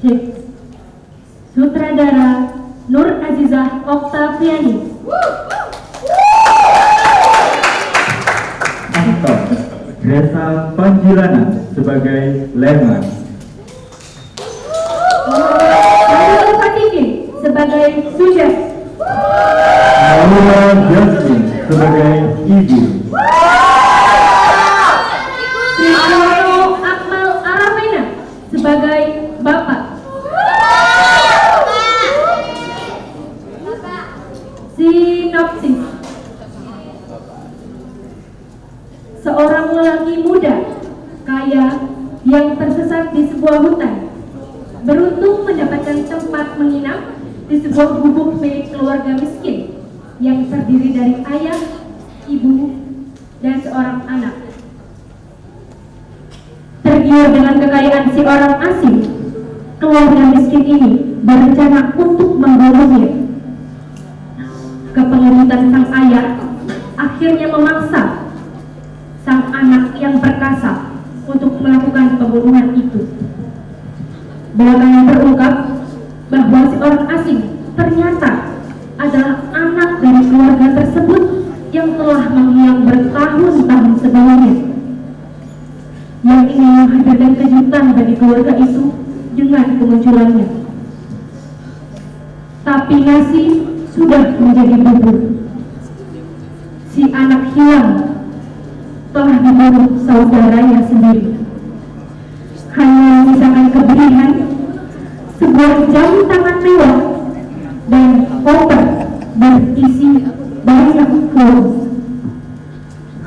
Hits. Sutradara Nur Azizah Oktaviani. Aktor Gresa Panjilana sebagai Lemon. Nurul Fatiki sebagai Sujas. Maula Jasmine sebagai Ibu. Siswanto Akmal Aramena sebagai Bapak. Sinopsis. Seorang lelaki muda, kaya, yang tersesat di sebuah hutan, beruntung mendapatkan tempat menginap di sebuah gubuk milik keluarga miskin yang terdiri dari ayah, ibu, dan seorang anak. Tergiur dengan kekayaan si orang asing, keluarga miskin ini berencana untuk membunuhnya. Kepemilikan sang ayah akhirnya memaksa sang anak yang perkasa untuk melakukan pembunuhan itu. Belakangan terungkap bahwa si orang asing ternyata adalah anak dari keluarga tersebut yang telah menghilang bertahun-tahun sebelumnya. Yang ingin menghadirkan kejutan bagi keluarga itu dengan kemunculannya. Tapi nasi sudah menjadi bubur. Si anak hilang telah dibunuh saudaranya sendiri. Hanya menyisakan keberihan sebuah jam tangan mewah dan koper berisi banyak uang.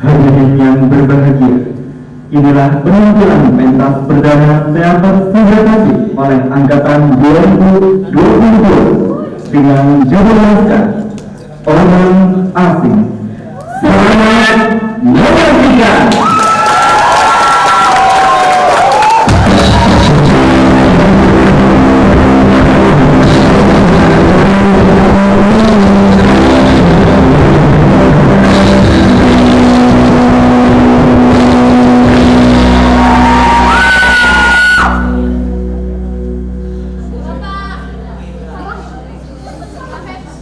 Hadirin yang berbahagia, inilah penampilan pentas perdana teater Sugiyatadi oleh angkatan 2022 dengan judul naskah Orang Asing. Selamat menyaksikan.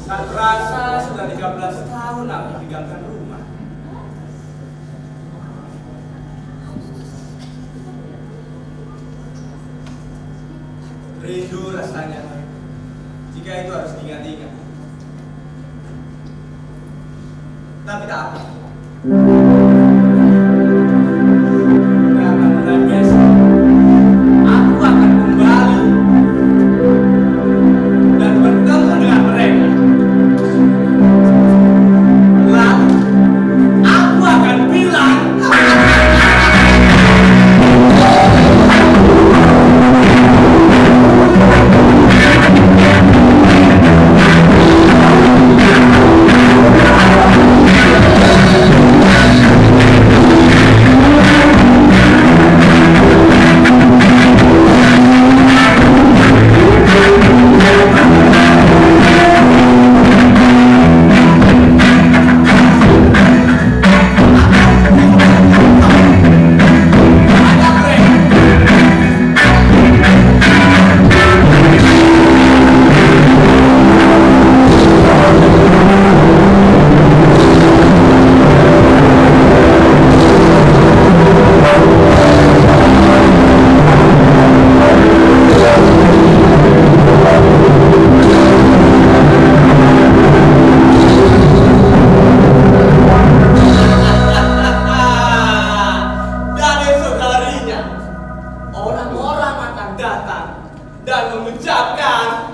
Tak terasa sudah 13 tahun aku tinggalkan rumah. Rindu rasanya, jika itu harus diingat-ingat. Tapi tak apa. Karena bulan besok aku akan kembali dan bertemu dengan mereka. Lalu aku akan bilang, dan esok harinya orang-orang akan datang dan mengucapkan,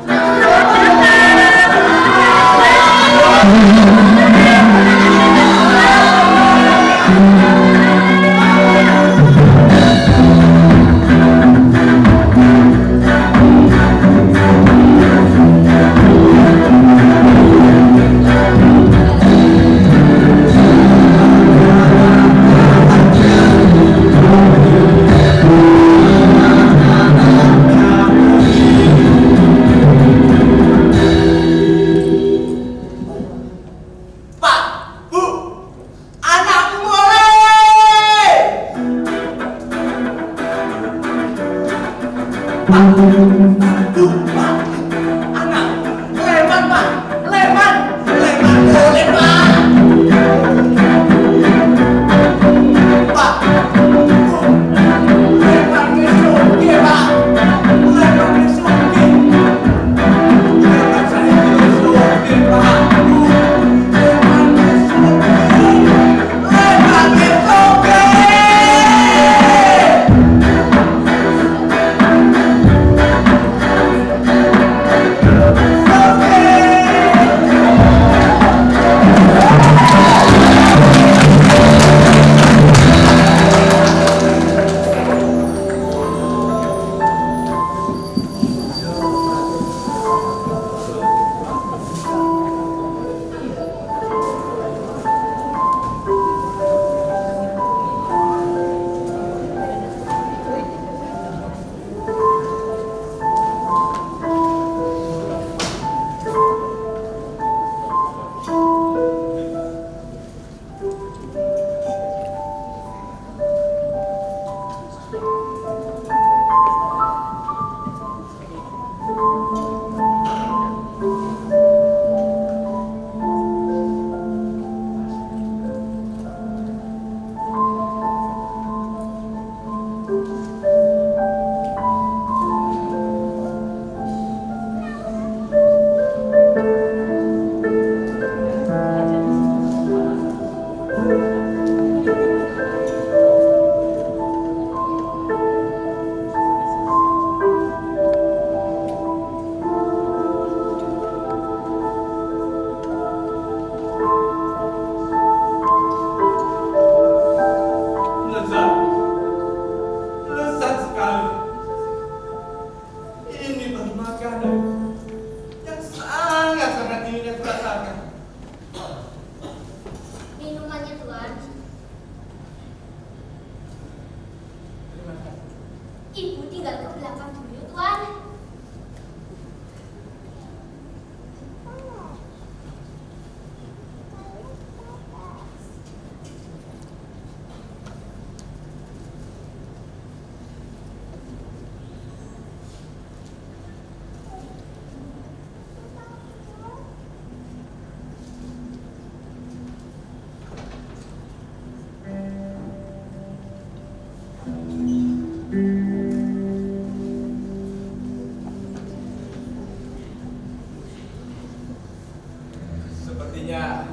Sepertinya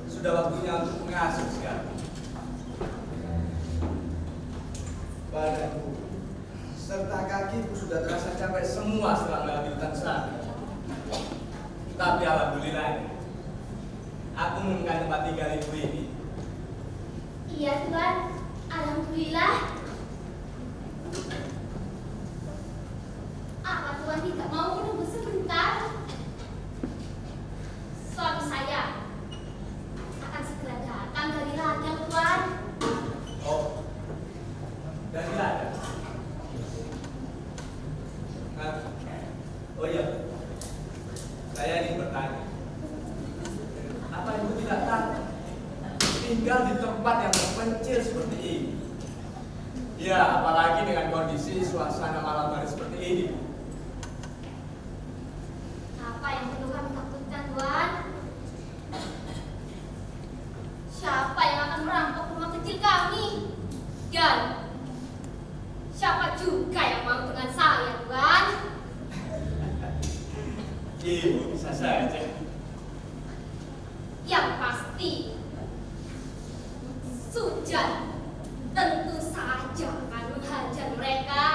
sudah waktunya untuk mengasuh sekarang. Badanku serta kakiku sudah terasa capek semua setelah melewati hutan sana. Tapi alhamdulillah, aku menemukan tempat tinggal ibu ini. Iya Tuhan, alhamdulillah. Apa Tuhan tidak mau menunggu sebentar? Suami saya akan segera datang dari ladang Tuhan. Oh, dari ladang. Oh iya, saya ingin bertanya. Apa ibu tidak takut tinggal di tempat yang terpencil seperti ini? Ya, apalagi dengan kondisi suasana malam hari seperti ini. Apa yang perlu kami takutkan Tuhan? Siapa yang akan merampok rumah kecil kami? Dan siapa juga yang mau dengan saya Tuhan? Ibu bisa saja. Yang pasti Sujan tentu saja akan menghajar mereka.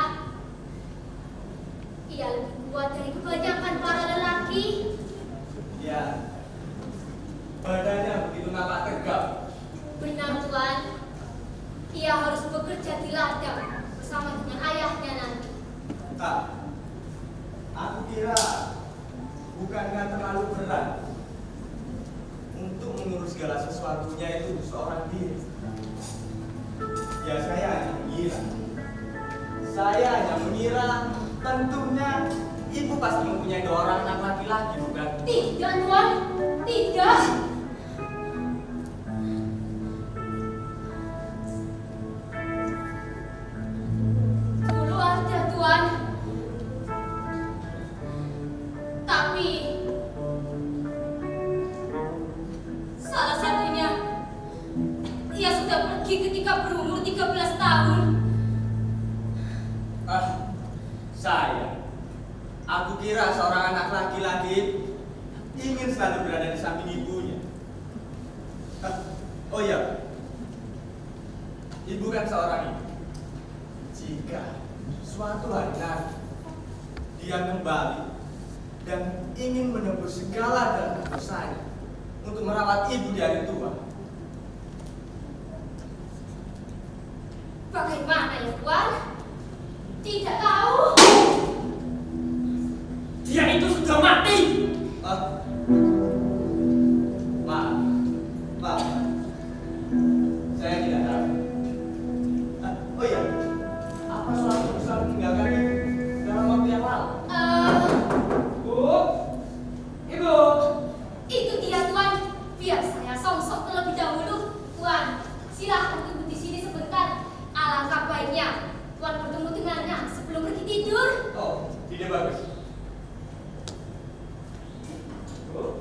Ia lebih kuat dari kebanyakan para lelaki. Ya, badannya begitu nampak tegap. Benar Tuan, ia harus bekerja di ladang bersama dengan ayahnya nanti. Aku kira bukankah terlalu berat untuk mengurus segala sesuatunya itu seorang diri. Ya, saya hanya mengira. Tentunya ibu pasti mempunyai 2 orang anak laki-laki, bukan? Tidak Tuan, tidak. Dulu ada Tuan. Aku kira seorang anak laki-laki ingin selalu berada di samping ibunya. Oh iya, ibu kan seorang ibu. Jika suatu hari nanti dia kembali dan ingin menebus segala dan dosanya untuk merawat ibu di hari tua, Bagaimana ya, Tuan? Tidak tahu. dia itu sudah mati. Maaf, saya tidak tahu. Oh iya, apa suatu bisa meninggalkan ibu dalam waktu yang lalu? Bu, ibu. Itu dia, Tuan. Biar saya songsok terlebih dahulu. Tuan, silahkan tunggu di sini sebentar. Alangkah baiknya Tuan bertemu dengannya sebelum pergi tidur. Oh, ide bagus. Bu.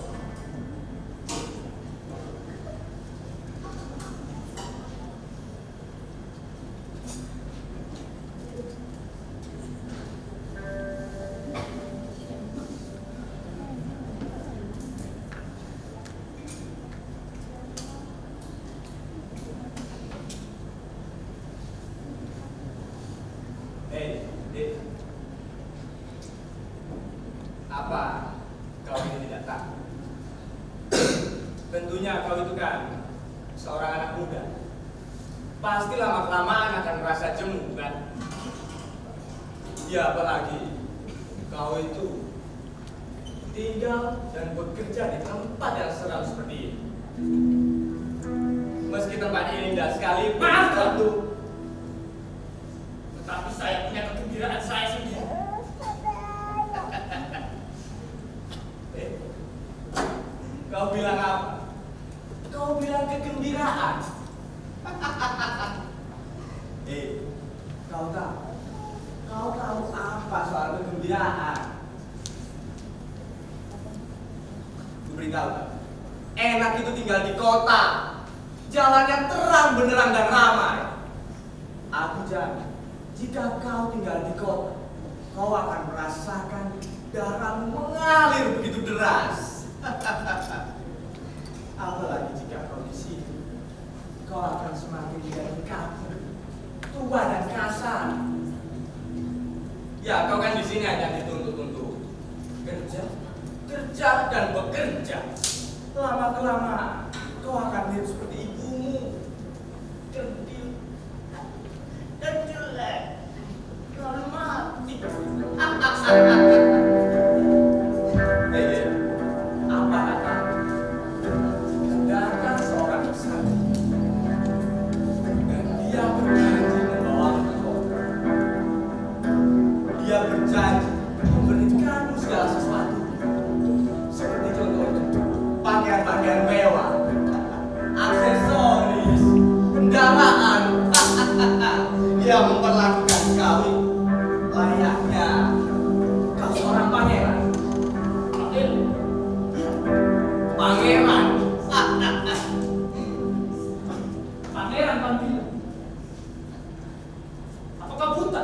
Hei, Dek. Apa kau ini tidak tahu? Tentunya kau itu kan seorang anak muda. Pasti lama-kelamaan akan merasa jemu, kan? Ya, apalagi kau itu tinggal dan bekerja di tempat yang seram seperti ini. Meski tempat ini indah sekali, maaf waktu. Tetapi saya punya kegembiraan saya sendiri. Kau bilang apa? Kau bilang kegembiraan. Kau tahu? Kau tahu apa soal kegembiraan? Ku beritahu kau. Enak itu tinggal di kota. Jalannya terang benderang dan ramai. Aku jamin, jika kau tinggal di kota, kau akan merasakan darahmu mengalir begitu deras. Apalagi jika kau di sini, kau akan semakin menjadi kaku, tua dan kasar. Ya, kau kan di sini hanya dituntut untuk kerja dan bekerja. Lama-kelamaan, kau akan mirip seperti ibumu, kerdil dan jelek, lalu mati. Apa kata? Datang seorang pesangon dan dia berjanji membawamu ke kota. Dia berjanji memberikanmu segala sesuatu, seperti contohnya pakaian-pakaian mewah, aksesoris, kendaraan. Dia memperlakukan kau layaknya kau seorang pangeran. Pangeran. Pangeran panggilan. Apakah buta?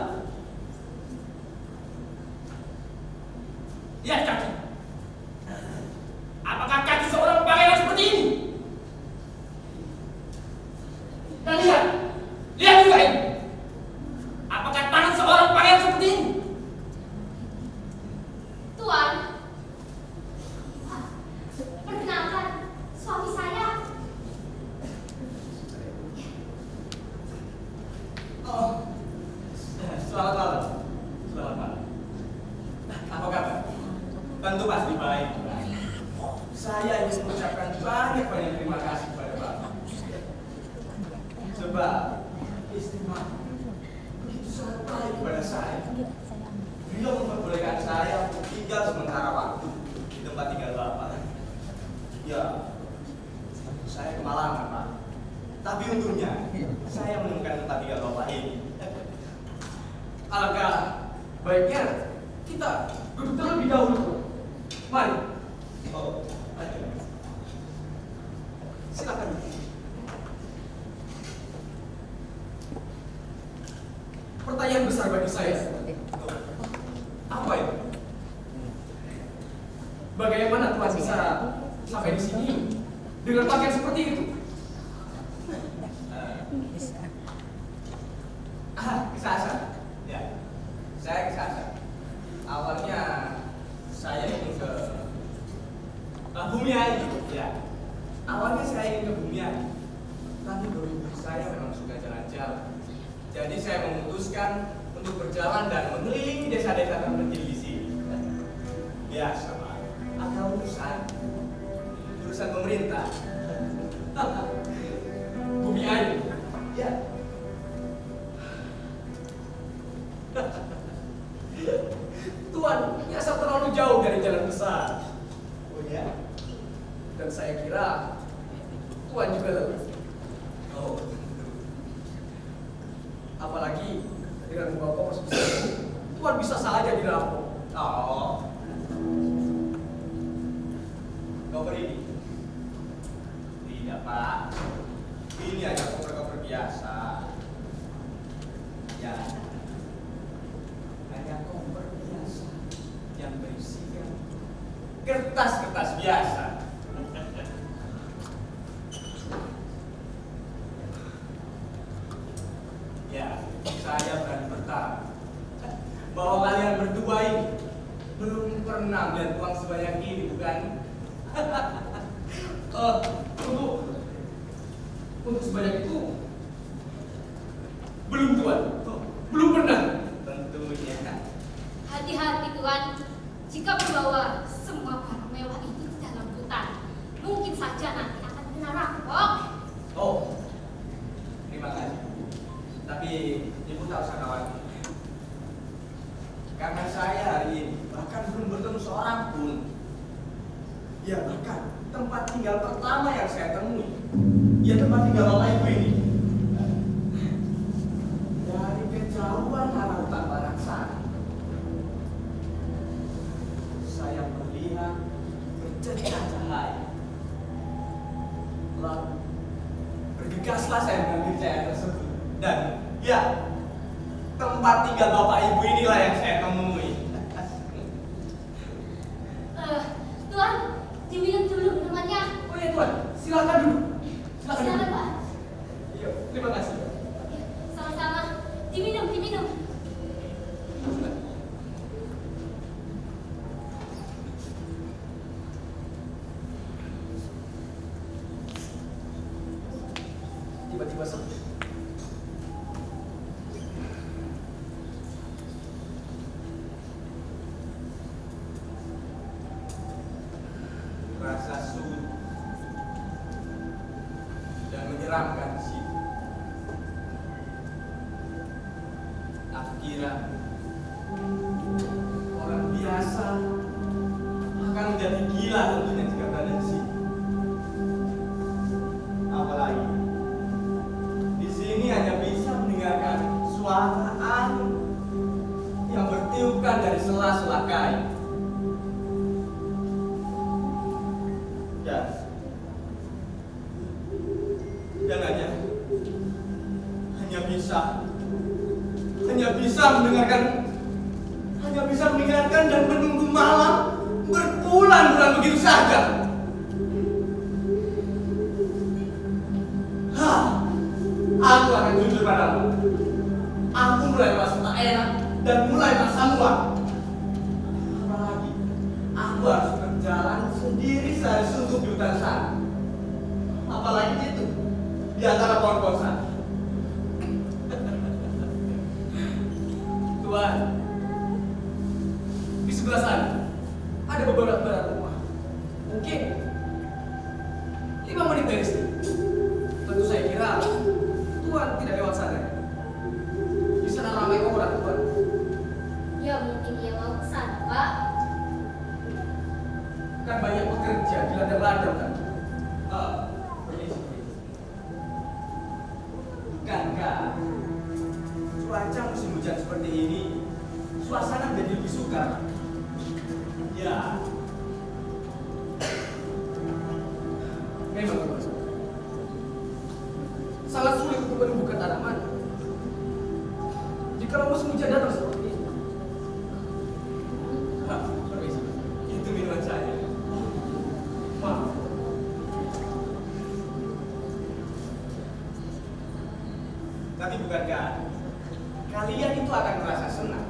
Lihat kaki. Apakah kaki seorang pangeran seperti ini? Dan lihat juga ini. Apakah tangan seorang pangeran seperti ini? Tuan, perkenalkan suami saya. Oh, selamat malam. Selamat malam. Apa kabar? Tentu pasti baik. Saya ingin mengucapkan banyak terima kasih kepada Bapak. Sebab istri Bapak begitu sangat baik kepada saya. Beliau memperbolehkan saya untuk tinggal sementara waktu di tempat tinggal Bapak. Ya, saya kemalangan, Pak. Tapi untungnya saya menemukan tempat tinggal Bapak ini. Alangkah baiknya kita duduk terlebih dahulu. Mari. Oh, ayo. Silakan. Pertanyaan besar bagi saya. Bagaimana Tuhan bisa sampai di sini dengan pakaian seperti itu? Kesasar. Ya, saya kesasar. Awalnya saya ingin ke Bumiayu. Ya, awalnya saya ingin ke Bumiayu. Tapi berhubung saya memang suka jalan-jalan. Jadi saya memutuskan untuk berjalan dan mengelilingi desa-desa terpencil di sini. Biasa, Pak. Ada urusan pemerintah. Bumiayu. Ya. Tuhan, biasa terlalu jauh dari jalan besar. Oh ya? Dan saya kira Tuhan juga lelah. Oh, tentu. Apalagi dengan membawa koper sebesar itu, Tuhan bisa saja dirampok. Oh. Koper ini? Tidak, Pak. Ini hanya koper-koper biasa. Ya. Hanya koper biasa yang berisikan kertas-kertas biasa. Ya, saya berani bertaruh bahwa kalian berdua ini belum pernah melihat uang sebanyak ini, bukan? Untuk sebanyak itu belum, Tuan. Belum pernah. Tentunya. Hati-hati Tuan, jika membawa semua barang mewah itu ke dalam hutan, mungkin saja nanti akan kena rampok. Oh, terima kasih. Tapi Ibu tak usah khawatir. Karena saya hari ini bahkan belum bertemu seorang pun. Ya, bahkan tempat tinggal pertama yang saya temui, ya tempat tinggal Bapak Ibu ini. Dari kejauhan arah hutan barat sana, saya melihat bercercah cahaya. Lalu bergegaslah saya mengambil cahaya tersebut. Dan ya, tempat tinggal Bapak Ibu inilah yang saya temui. Tuan, diminum dulu minumannya. Oh iya Tuan, silakan dulu. Silakan dulu. Silakan Pak. Iya, terima kasih. Sama-sama. Diminum. Tiba-tiba sepi. Rasa sunyi dan menyeramkan di situ. Aku kira orang biasa akan menjadi gila tentunya jika berada di sini. Apalagi di sini hanya bisa mendengarkan suara angin yang bertiupan dari sela-sela kayu. Dan hanya bisa mendengarkan dan menunggu malam berbulan-bulan begitu saja. Aku akan jujur padamu. Aku mulai merasa tak enak dan mulai merasa muak. Apalagi aku harus berjalan sendiri sehari suntuk di hutan sana. Apalagi itu di antara pohon-pohon sana. Tuhan, di sebelah sana ada beberapa rumah. Mungkin 5 menit dari sini. Tentu saya kira Tuhan tidak lewat sana. Di sana ramai orang, Tuhan. Ya mungkin dia mau ke sana, Pak. Kan banyak pekerja di ladang-ladang kan. Permisi. Bukankah cuaca musim hujan seperti ini, suasana menjadi lebih sukar? Ya. Memang sangat sulit untuk menumbuhkan tanaman jika musim hujan datang seperti ini. Permisi. Itu minuman saya. bukan kan? Kalian itu akan merasa senang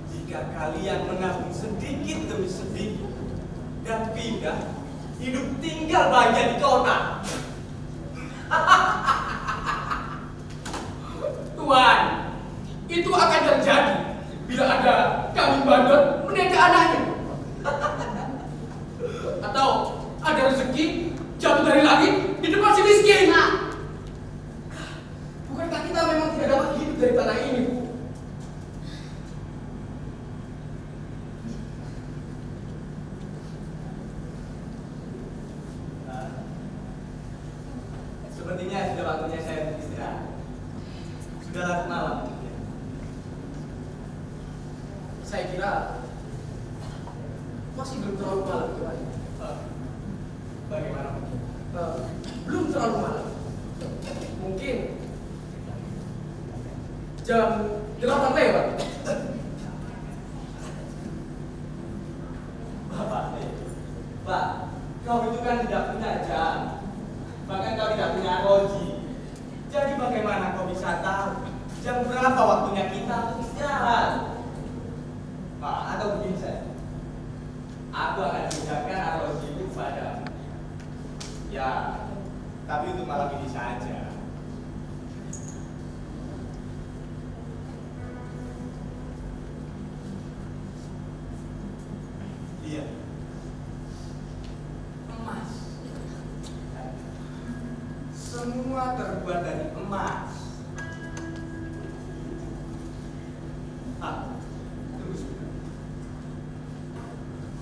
jika kalian menabung sedikit demi sedikit dan pindah hidup tinggal bahagia di kota. Tuan, itu akan terjadi bila ada kambing bandot menega anaknya. Atau ada rezeki jatuh dari langit di depan si miskin. Pak, Bukankah kita memang tidak dapat hidup dari tanah ini, Bu? Sepertinya sudah waktunya saya istirahat. Sudah larut malam. Saya kira masih belum terlalu malam, Tuan. Bagaimana? Belum terlalu malam. Mungkin jam 8 lewat. Pak, kau itu kan tidak punya jam. Bahkan kau tidak punya roji. Jadi bagaimana kau bisa tahu jam berapa waktunya kita untuk istirahat? Pak, atau begini saja. Aku akan pinjamkan arloji itu padamu. Ya, tapi untuk malam ini saja. Iya. Emas. Semua terbuat dari emas. Tunggu sebentar.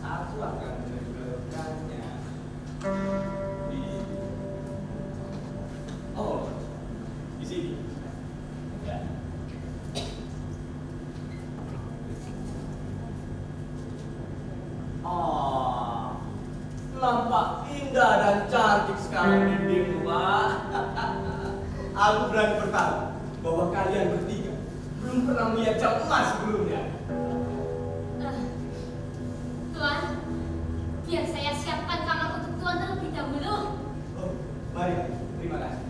Aku akan menegurkannya di di sini. Ya. Nampak indah dan cantik sekali dindingmu, Pak. Aku berani bertaruh bahwa kalian bertiga belum pernah melihat jam emas sebelumnya. Tuan, biar saya siapkan kamar untuk Tuan terlebih dahulu. Oh, mari, terima kasih.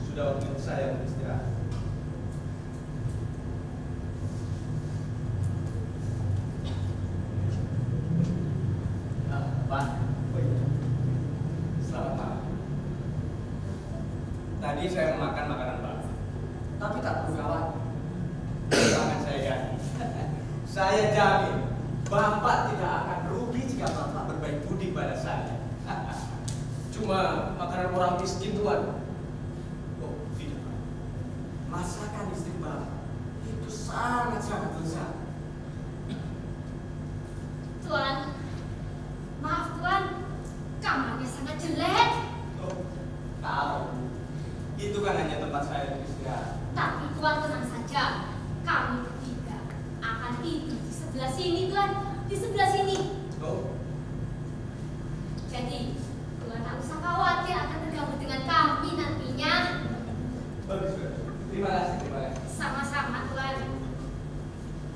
Sudah waktu saya untuk istirahat. Pak, selamat malam. Tadi saya memakan makanan Bapak, tapi tak perlu khawatir. Jangan saya ganti. Saya jamin Bapak tidak akan rugi jika Bapak berbaik budi pada saya. Cuma makanan orang miskin, Tuan. Oh, tidak. Masakan istri Bapak itu sangat-sangat lezat. Tuan, maaf Tuan, kamarnya sangat jelek. Oh, tahu. Itu kan hanya tempat saya untuk istirahat. Tapi Tuan tenang saja, kami bertiga akan tidur di sebelah sini Tuan, di sebelah sini. Oh, Jadi Tuan tak usah khawatir akan tergabung dengan kami nantinya. bagus, bagus. Terima kasih, terima kasih. Sama-sama Tuan.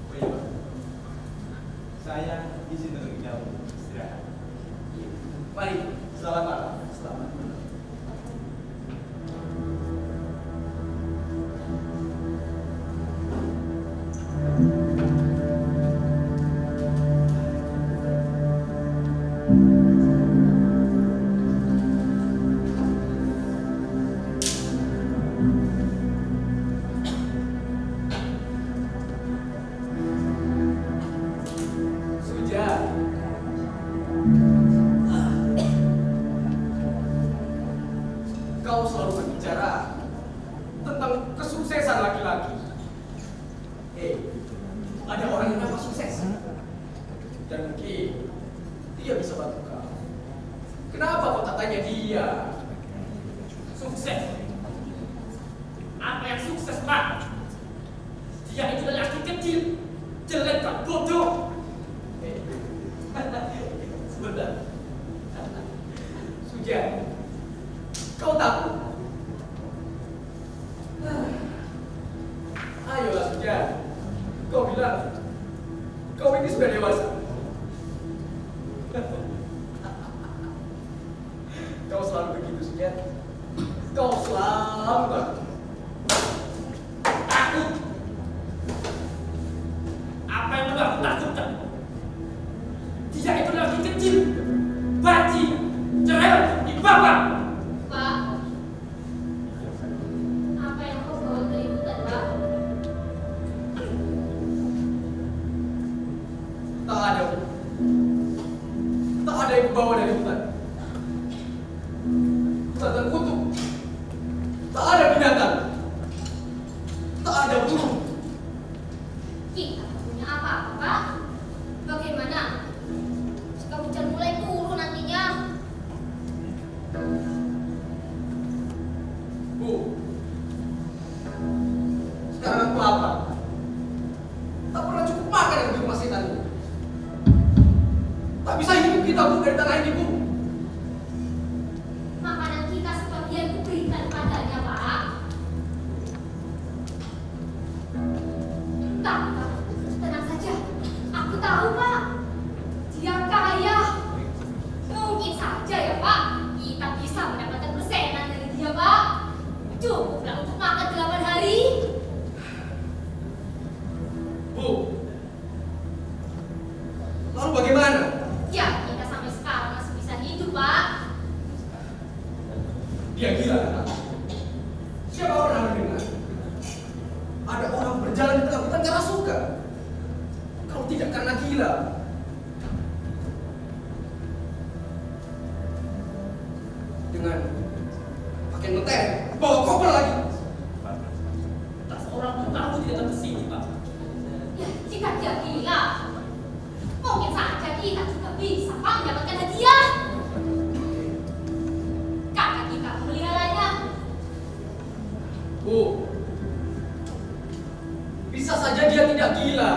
Oh iya, Pak. Saya izin terlebih dahulu istirahat. Mari, selamat malam. Selamat malam. Sudah. Kau selalu berbicara tentang kesuksesan laki-laki. Ada orang yang dapat sukses. Dan mungkin dia bisa bantu kau. Kenapa kau tak tanya dia? Sukses. Apa yang sukses, Pak? Dia itu lelaki kecil, jelek dan bodoh. Sebentar. Sudah. Kau tahu? Ayolah sudah. Kau bilang kau ini sudah dewasa. Kau selalu bawa dari hutan. Hutan terkutuk. Tak ada binatang. Tak ada burung. Kita tak punya apa-apa, Pak. Bagaimana jika hujan mulai turun nantinya? Bu, sekarang aku lapar. Tak pernah cukup makan di rumah setan ini. Tak bisa hidup kita, Bu, dari tanah ini, Bu. Makanan kita sebagian kuberikan padanya, Pak. Tak, tenang saja. Aku tahu, Pak. Dia kaya. Mungkin saja ya, Pak. Kita bisa mendapatkan persenan dari dia, Pak. Cukuplah untuk makan 8 hari. Bu, lalu bagaimana? Ya, kita sampai sekarang masih bisa hidup, Pak. Dia gila, kata. Siapa orang mendengar? Ada orang berjalan di tengah hutan karena suka. Kalau tidak karena gila. Dengan pakaian meter, bawa koper lagi. Tak seorang pun tahu dia datang ke sini, Pak. Ya, jika dia gila, mungkin saja kita juga bisa, Pak, mendapatkan hadiah. Kakak kita memeliharanya. Bu, bisa saja dia tidak gila,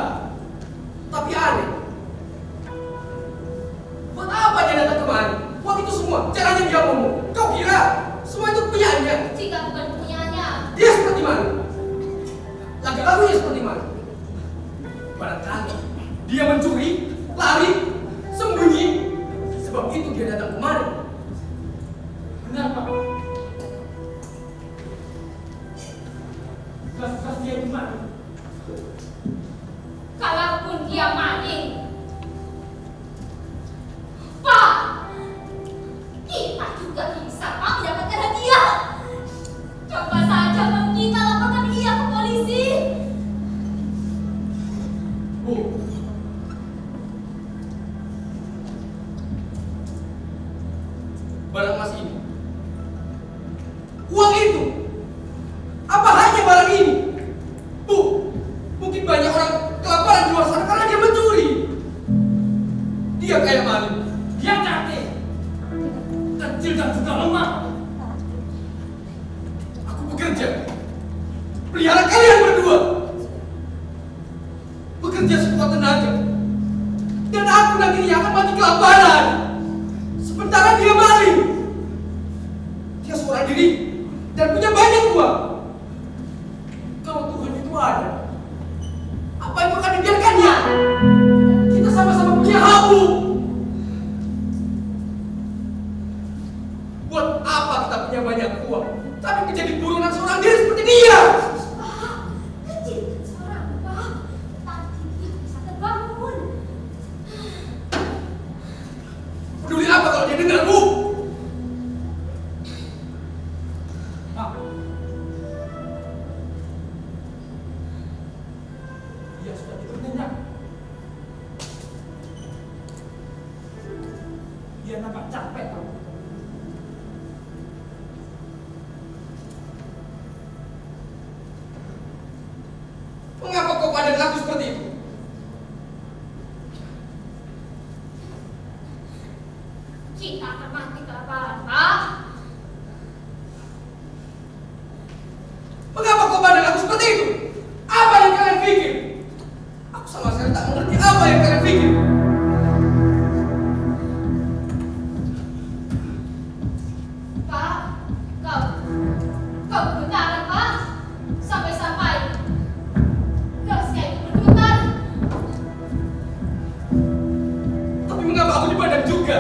tapi aneh. Buat apa dia datang kemari? Buat itu semua, caranya dia ngomong. Kau kira semua itu punyanya? Jika bukan punyanya, Dia seperti mana? Lagu-lagunya seperti mana? Barangkali dia mencuri, lari, sembunyi. Sebab itu dia datang kemari. Benar, Pak. Jelas-jelas dia gimana? kalaupun dia maling, Pak, kita juga bisa, Pak, mendapatkan hadiah. Coba saja, Pak, kita laporkan dia ke polisi. Bu, barang emas ini, uang itu, apa hanya barang ini? Bu, mungkin banyak orang kelaparan di luar sana karena dia mencuri. Dia kayak maling. Dia kakek. Kecil dan juga lemah. Aku bekerja, pelihara kalian berdua, bekerja sekuat tenaga, dan aku nantinya akan mati kelaparan. Sementara dia maling. Dia seorang diri dan punya banyak uang. Kalau Tuhan itu ada, apa yang akan dibiarkannya? Kita sama-sama punya hak, Bu. Buat apa kita punya banyak uang, tapi menjadi buronan seorang diri seperti dia? Pak, kecil seorang, Pak. Tadi dia bisa terbangun. Peduli apa kalau dia dengar, Bu? Pak. Dia sudah tidur nyenyak. Dia nampak capek, Pak. Mengapa kau pandang aku seperti itu? Kita akan mati kelaparan, Pak. Mengapa kau pandang aku seperti itu? Apa yang kalian pikir? Aku sama sekali tak mengerti apa yang kalian pikir. Pak, kau bergetar, Pak. Sampai-sampai gasnya itu bergetar. Tapi mengapa aku dipandang juga?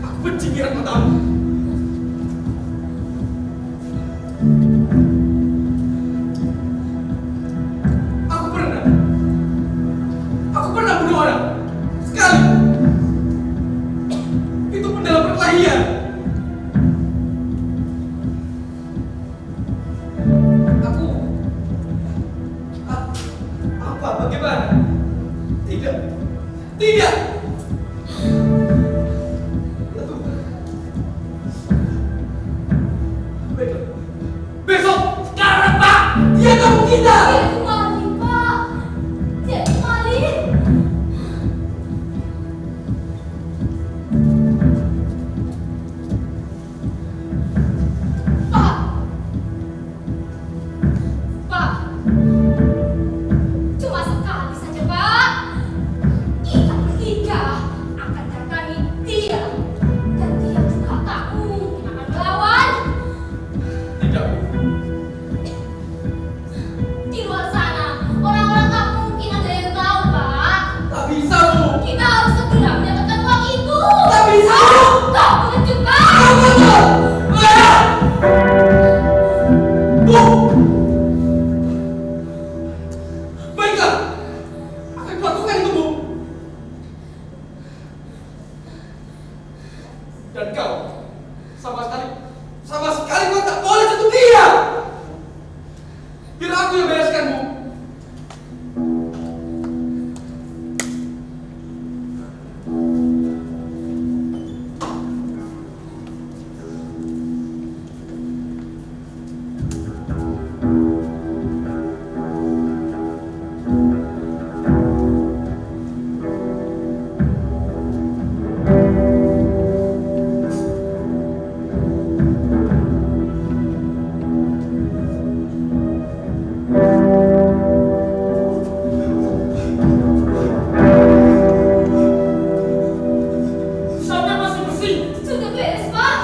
Aku benci lihat matamu. Tidak. Baiklah. Besok, sekarang Pak, dia kamu kita. Dia kembali, Pak. Dia kembali. Pak. Pak. Cuma sekali saja, Pak. Kita bertiga akan datangi dia. Dan dia juga tak mungkin akan melawan. Tidak. Di luar sana, orang-orang tak mungkin ada yang tahu, Pak. Tak bisa, Bu. Kita harus segera mendapatkan uang itu. Tak bisa. Kau pengecut, Pak. Kamu tuh. Bu. Baiklah. Akan kulakukan itu, Bu. Dan kau sama sekali kau tak boleh sentuh dia. Biar aku yang bereskan, Bu. Sampai masih bersih. Sudah beres, Pak.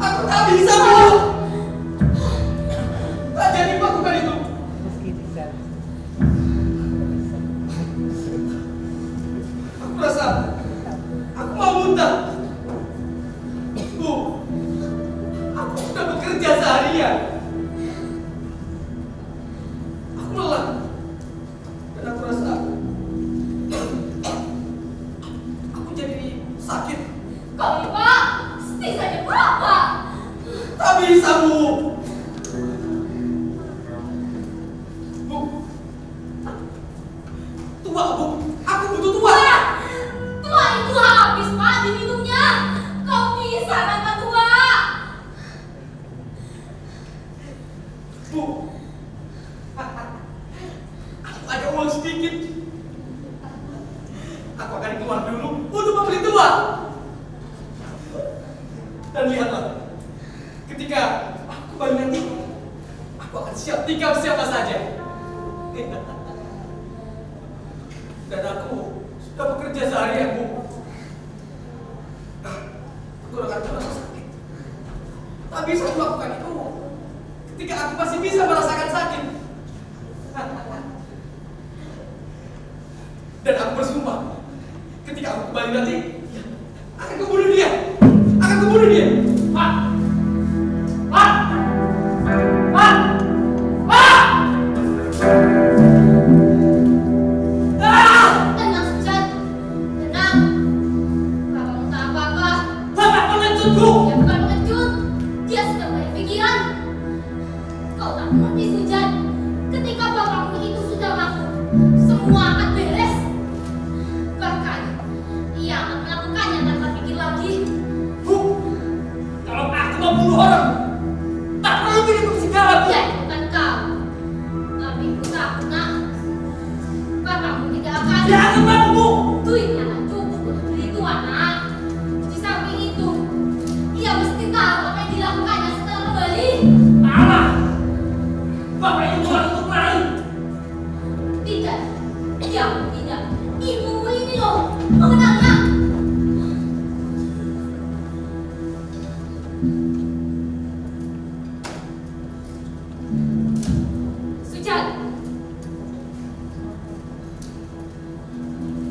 Aku tak bisa, Bu. Tak jadi melakukan itu. Aku rasa aku mau muntah. Bu, aku sudah bekerja seharian. Aku lelah. Dan aku rasa aku jadi sakit. Kau ini, Pak. Seti saja berapa? Tak bisa, Bu. Bu. Tua, Bu. Aku butuh tua. Pak, tua itu habis, Pak, diminumnya. Kau bisa tanpa tua. Bu. Aku ada uang sedikit. Aku akan keluar dulu untuk membeli tua. Dan lihatlah, ketika aku kembali nanti, aku akan siap tinggal siapa saja. Dan aku sudah bekerja seharian, Bu. Aku akan merasa sakit. Tak bisa melakukan itu ketika aku masih bisa merasakan sakit. Dan aku bersumpah, ketika aku kembali nanti, akan kubunuh dia. Akan kubunuh dia. Pak. Pak. Pak. Pak. Tenang, Sujat. Tenang. Kakakmu tak apa-apa. Bapak pengecutku. Dia bukan pengecut. Dia sedang banyak pikiran. Kau tak mengerti, Sujat. Ketika bapakmu itu sudah mampu, semua akan beres. Bahkan, ia akan melakukannya tanpa pikir lagi. Bu. Kalau aku membunuh orang, tak perlu bikin segala, Bu. Dia itu bukan kau. Tapi ku tahu, nak. Bapakmu tidak akan. Dia akan mampu, Bu. Duitnya tak cukup untuk beli itu, anak. Di samping itu, ia mesti tahu apa yang dilakukannya setelah kembali. Alah. Bapak itu bukan untuk lari. Tidak, jauh tidak. Ibumu ini loh, mengenalnya. Sujat,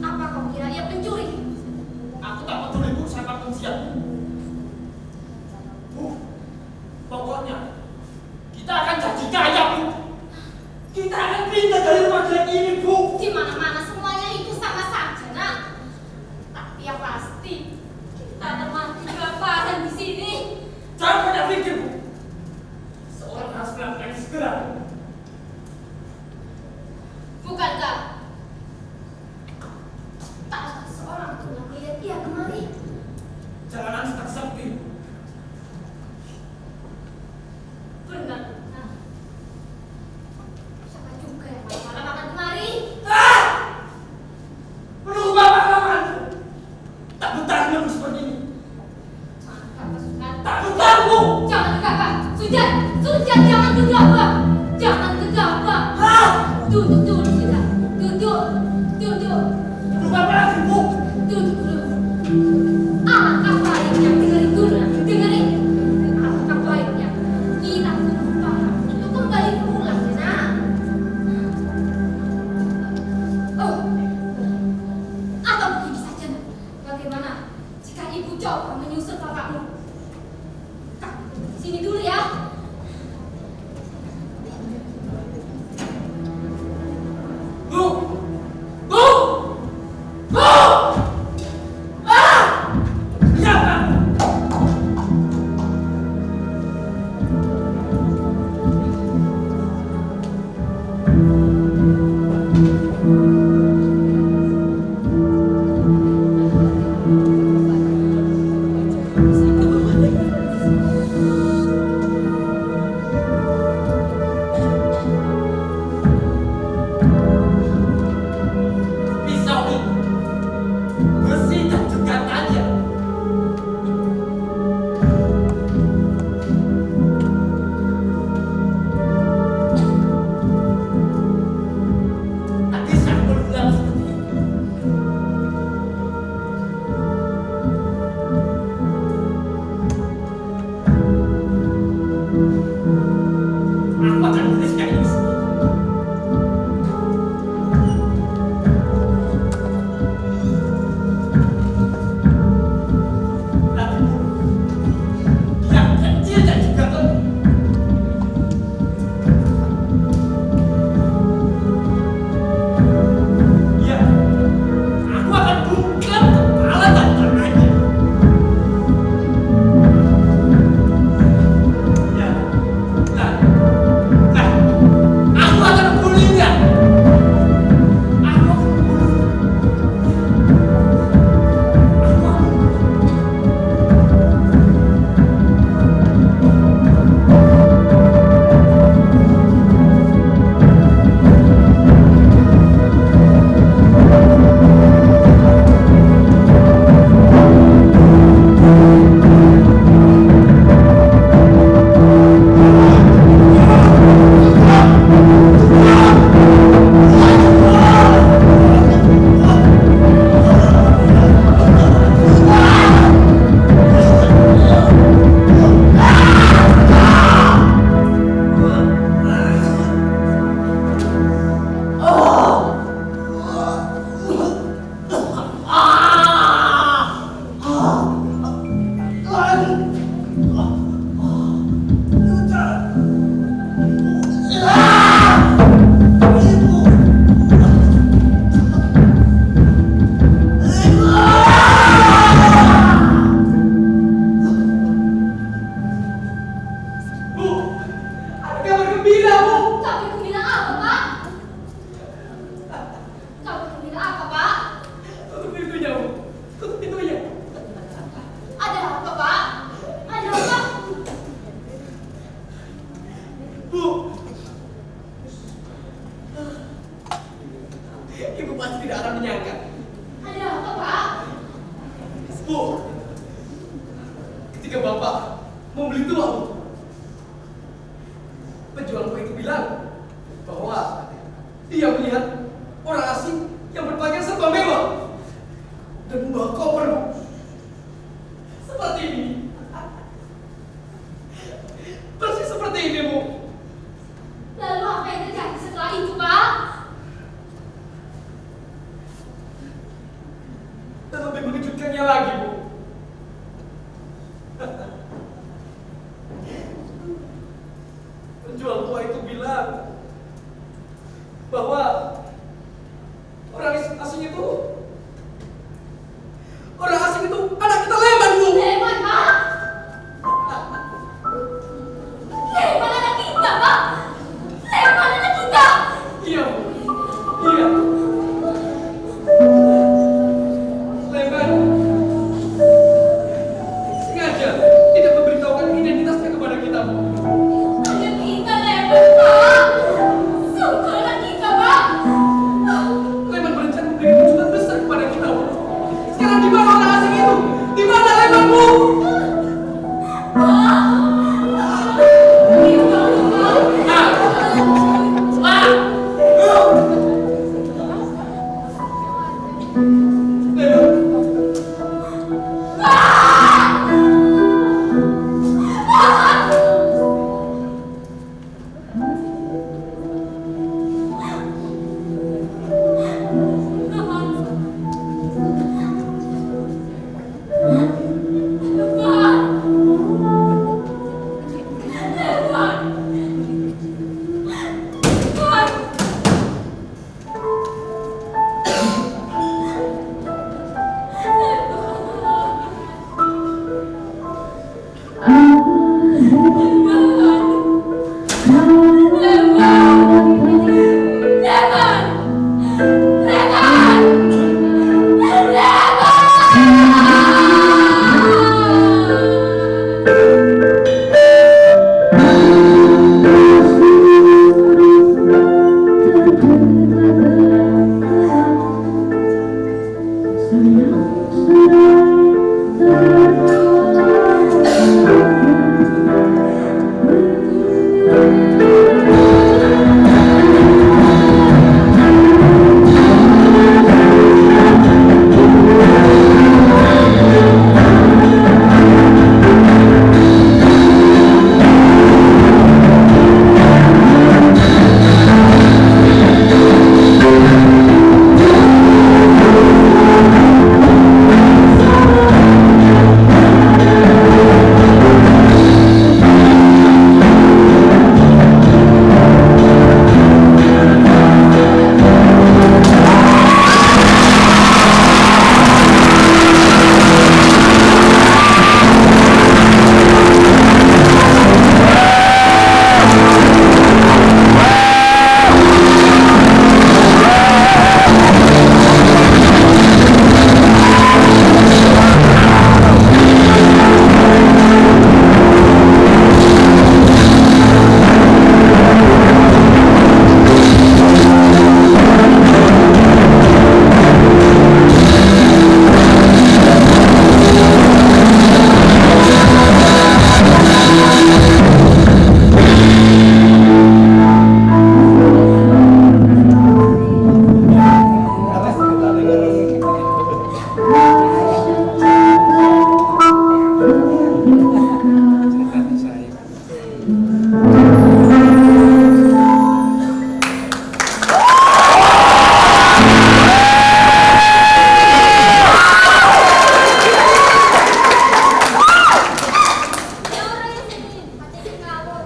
apa kau kira ia pencuri? Aku tak peduli, Bu, siapapun siap. Bu, pokoknya kita akan jadi kaya, Bu. Kita akan pindah dari rumah jelek ini, Bu. Di mana-mana semuanya itu sama saja, nak. Tapi yang pasti kita akan mati kelaparan di sini. Jangan banyak pikir, Bu. Seorang harus melakukan segera. betah kamu seperti ini. Kata Sunan. Tak betah Bu. Jangan gegabah. Sujan, jangan gegabah. Jangan gegabah. Hah? Duduk dulu, Sujan. Duduk. Berubah apa lagi Bu? Duduk dulu. Alangkah baiknya, dengerin dulu. Dengerin. Alangkah baiknya kita tunggu paham untuk kembali pulang, nah. Oh, atau begini saja, nak. Bagaimana jika ibu coba menyusul bapakmu? Kamu tunggu di sini dulu ya. Bu! Bu! Bu! Ah! Siapa? Pisau itu bersih dan juga tajam. Tak bisa berulang seperti ini. Aku akan tuliskan ini sendiri. Tapi yang kecil dan juga lembut. Ya, aku akan bungkam kepala dan tangannya. Ya, nah, aku akan bunuhnya. Aku akan bunuh. Aku akan Bu, ada kabar gembira, Bu. Kamu gembira apa, Pak? Kamu gembira apa, Pak? Tutup pintunya, Bu. Tutup pintunya. Ada apa, Pak? Ada apa? Bu. Ibu pasti tidak akan menyangka. Ada apa, Pak? Bu, ketika Bapak membeli tua, Bu, penjual kue itu bilang bahwa dia melihat orang asing yang berpakaian serba mewah dan membawa koper, Bu. Seperti ini. Persis seperti ini, Bu. Lalu apa yang terjadi setelah itu, Pak? Dan lebih mengejutkannya lagi, Bu. Di mana lembamu?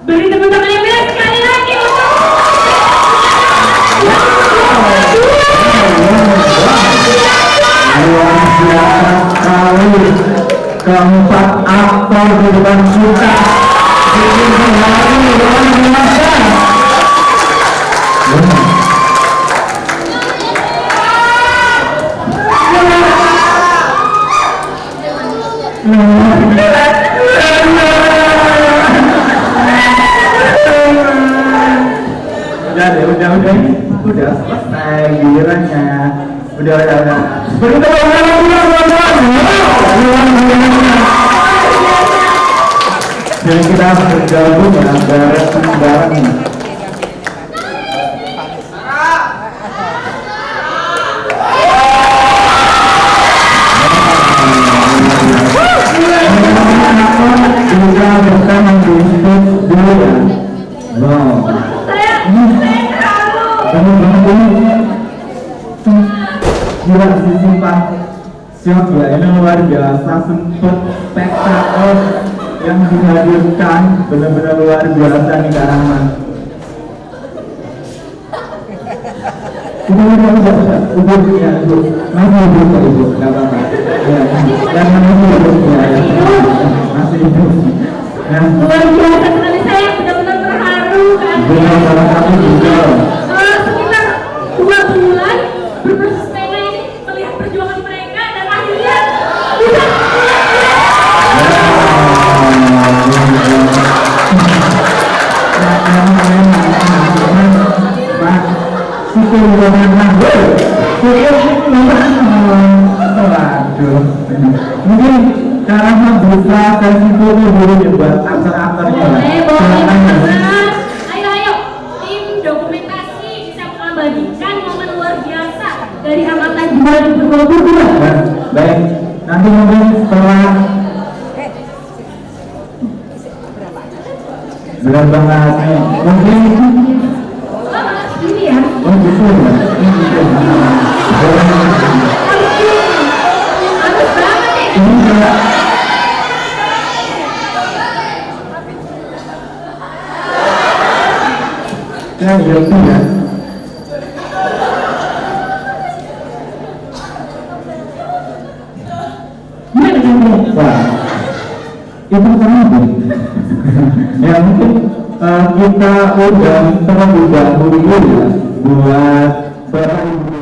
Beri tepuk tangan yang meriah sekali lagi untuk Luar biasa sekali. Keempat aktor di depan kita ini luar biasa. Udah selesai gilirannya. Udah. Beri tepuk tangan. Jadi kita bergabung ya bareng. Juga bukan menggunakan dulu ya. Wow. Gila sih sumpah. Siap ya, ini luar biasa. Sempet spektakel yang dihadirkan benar-benar luar biasa nih Kak Rahman. Udah, ya ibu, masih ibu kok ibu, nggak apa-apa. Ya, dan masih ibu ya, masih ibu. Nah, luar biasa sekali, saya benar-benar terharu kan. benar salah satu juga. Sekitar 2 bulan berpesepeda ini melihat perjuangan mereka dan akhirnya bisa Waduh. Mungkin sekarang mah bisa kasih foto dulu ya buat aktor-aktornya. Boleh Silakan, ya. banget. Ayo, tim dokumentasi bisa mengabadikan momen luar biasa dari angkatan 2022. Nah, baik, nanti mungkin setelah benar banget nih, mungkin Ini ya. oh gitu ya, ini gitu. Bagus banget ya. Ini enggak. Ya, ya itu ya. Gimana kamu? Wah, itu kenapa? Ya mungkin kita udah terlebih dahulu ya buat Bapak Ibu